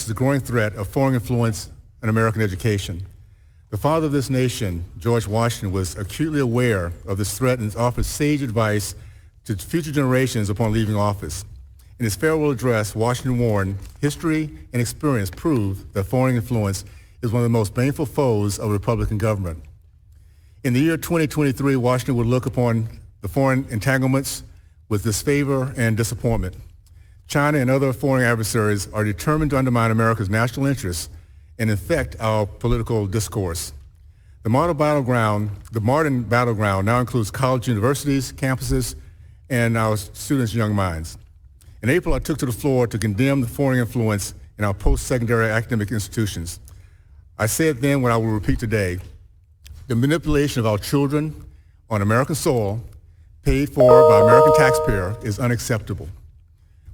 the growing threat of foreign influence in American education. The father of this nation, George Washington, was acutely aware of this threat and offered sage advice to future generations upon leaving office. In his farewell address, Washington warned, history and experience prove that foreign influence is one of the most baneful foes of Republican government. In the year 2023, Washington would look upon the foreign entanglements with disfavor and disappointment. China and other foreign adversaries are determined to undermine America's national interests and infect our political discourse. The modern battleground now includes college universities, campuses, and our students' young minds. In April, I took to the floor to condemn the foreign influence in our post-secondary academic institutions. I said then what I will repeat today: the manipulation of our children on American soil, paid for by American taxpayer, is unacceptable.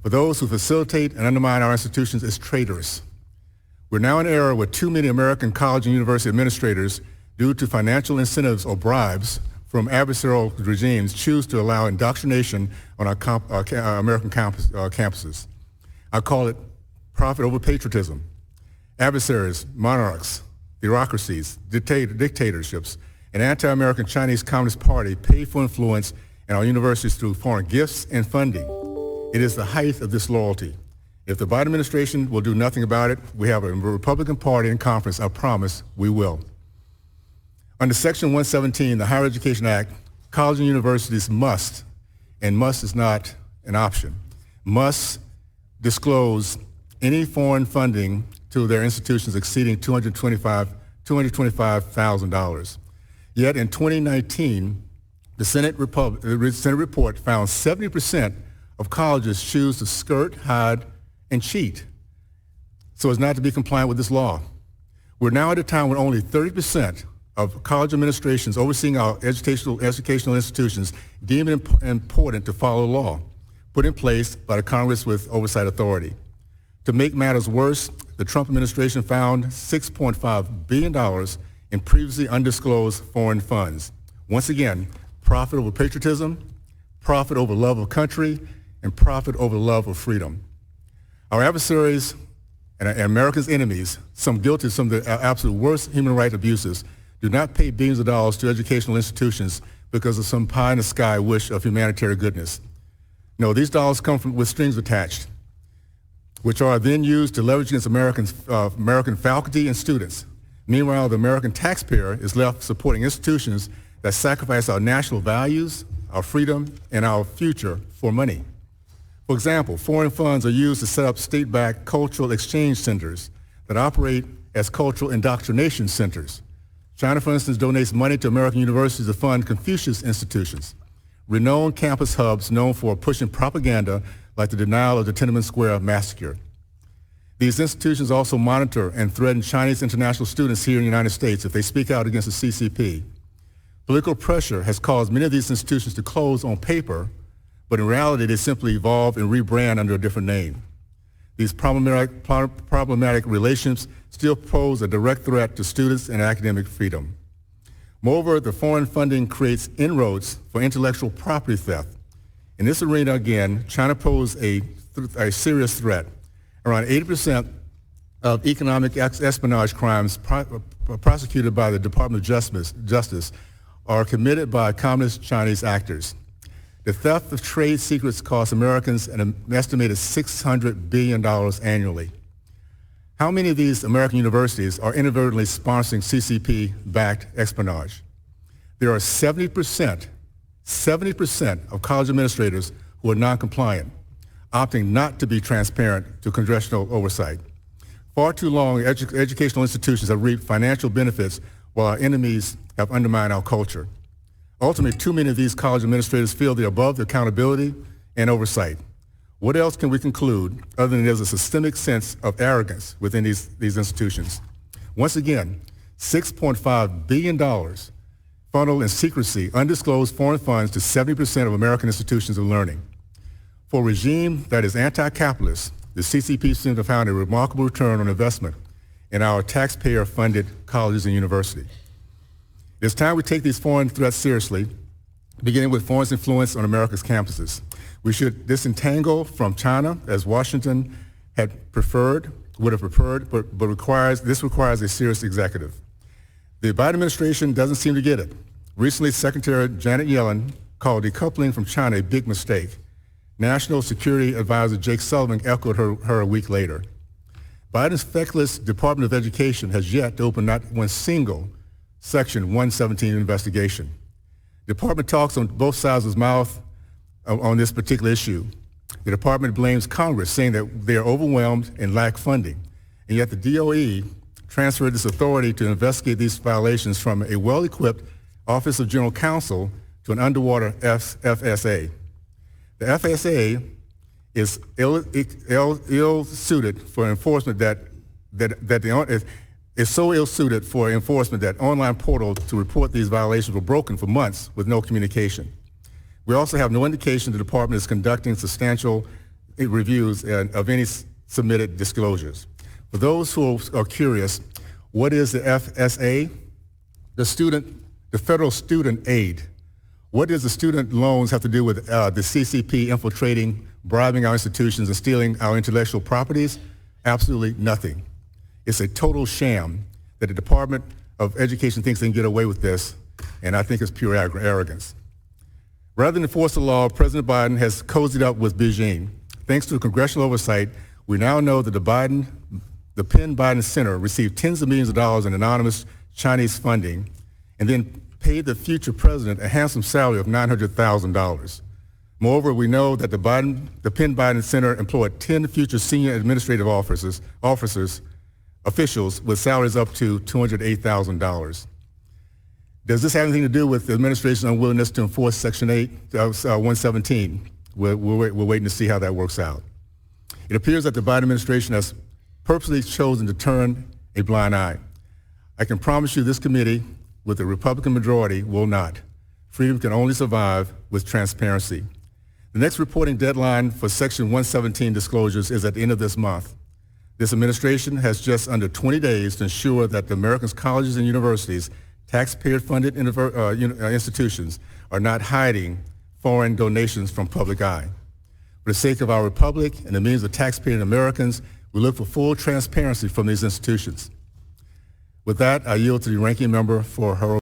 For those who facilitate and undermine our institutions is traitorous. We're now in an era where too many American college and university administrators, due to financial incentives or bribes from adversarial regimes, choose to allow indoctrination on our American campuses. I call it profit over patriotism. Adversaries, monarchs, bureaucracies, dictatorships, and anti-American Chinese Communist Party pay for influence in our universities through foreign gifts and funding. It is the height of disloyalty. If the Biden administration will do nothing about it, we have a Republican Party in conference. I promise we will. Under Section 117, the Higher Education Act, colleges and universities must, and must is not an option, must disclose any foreign funding to their institutions exceeding $225,000. Yet in 2019, the Senate report found 70% of colleges choose to skirt, hide, and cheat so as not to be compliant with this law. We're now at a time when only 30% of college administrations overseeing our educational institutions deem it important to follow law put in place by the Congress with oversight authority. To make matters worse, the Trump administration found $6.5 billion in previously undisclosed foreign funds. Once again, profit over patriotism, profit over love of country, and profit over love of freedom. Our adversaries and America's enemies, some guilty of some of the absolute worst human rights abuses, do not pay billions of dollars to educational institutions because of some pie-in-the-sky wish of humanitarian goodness. No, these dollars come with strings attached, which are then used to leverage against American faculty and students. Meanwhile, the American taxpayer is left supporting institutions that sacrifice our national values, our freedom, and our future for money. For example, foreign funds are used to set up state-backed cultural exchange centers that operate as cultural indoctrination centers. China, for instance, donates money to American universities to fund Confucius institutions, renowned campus hubs known for pushing propaganda like the denial of the Tiananmen Square massacre. These institutions also monitor and threaten Chinese international students here in the United States if they speak out against the CCP. Political pressure has caused many of these institutions to close on paper, but in reality, they simply evolve and rebrand under a different name. These problematic relations still pose a direct threat to students and academic freedom. Moreover, the foreign funding creates inroads for intellectual property theft. In this arena, again, China poses a serious threat. Around 80% of economic espionage crimes prosecuted by the Department of Justice are committed by communist Chinese actors. The theft of trade secrets costs Americans an estimated $600 billion annually. How many of these American universities are inadvertently sponsoring CCP-backed espionage? There are 70% of college administrators who are non-compliant, opting not to be transparent to congressional oversight. Far too long, educational institutions have reaped financial benefits while our enemies have undermined our culture. Ultimately, too many of these college administrators feel they're above the accountability and oversight. What else can we conclude other than there's a systemic sense of arrogance within these institutions? Once again, $6.5 billion funneled in secrecy, undisclosed foreign funds to 70% of American institutions of learning. For a regime that is anti-capitalist, the CCP seems to have found a remarkable return on investment in our taxpayer-funded colleges and universities. It's time we take these foreign threats seriously, beginning with foreign influence on America's campuses. We should disentangle from China, as Washington had preferred, would have preferred, but this requires a serious executive. The Biden administration doesn't seem to get it. Recently, Secretary Janet Yellen called decoupling from China a big mistake. National Security Advisor Jake Sullivan echoed her a week later. Biden's feckless Department of Education has yet to open not one single Section 117 investigation. The department talks on both sides of its mouth on this particular issue. The department blames Congress, saying that they are overwhelmed and lack funding. And yet the DOE transferred this authority to investigate these violations from a well-equipped Office of General Counsel to an underwater FSA. The FSA is ill-suited for enforcement is so ill-suited for enforcement that online portals to report these violations were broken for months with no communication. We also have no indication the department is conducting substantial reviews of any submitted disclosures. For those who are curious, what is the FSA? The Federal Student Aid. What does the student loans have to do with the CCP infiltrating, bribing our institutions, and stealing our intellectual properties? Absolutely nothing. It's a total sham that the Department of Education thinks they can get away with this, and I think it's pure arrogance. Rather than enforce the law, President Biden has cozied up with Beijing. Thanks to congressional oversight, we now know that the Penn Biden Center received tens of millions of dollars in anonymous Chinese funding and then paid the future president a handsome salary of $900,000. Moreover, we know that the Penn Biden Center employed 10 future senior administrative officials with salaries up to $208,000. Does this have anything to do with the administration's unwillingness to enforce Section 117? We're waiting to see how that works out. It appears that the Biden administration has purposely chosen to turn a blind eye. I can promise you this committee, with a Republican majority, will not. Freedom can only survive with transparency. The next reporting deadline for Section 117 disclosures is at the end of this month. This administration has just under 20 days to ensure that the America's colleges and universities, taxpayer-funded institutions, are not hiding foreign donations from public eye. For the sake of our republic and the millions of taxpaying Americans, we look for full transparency from these institutions. With that, I yield to the ranking member for her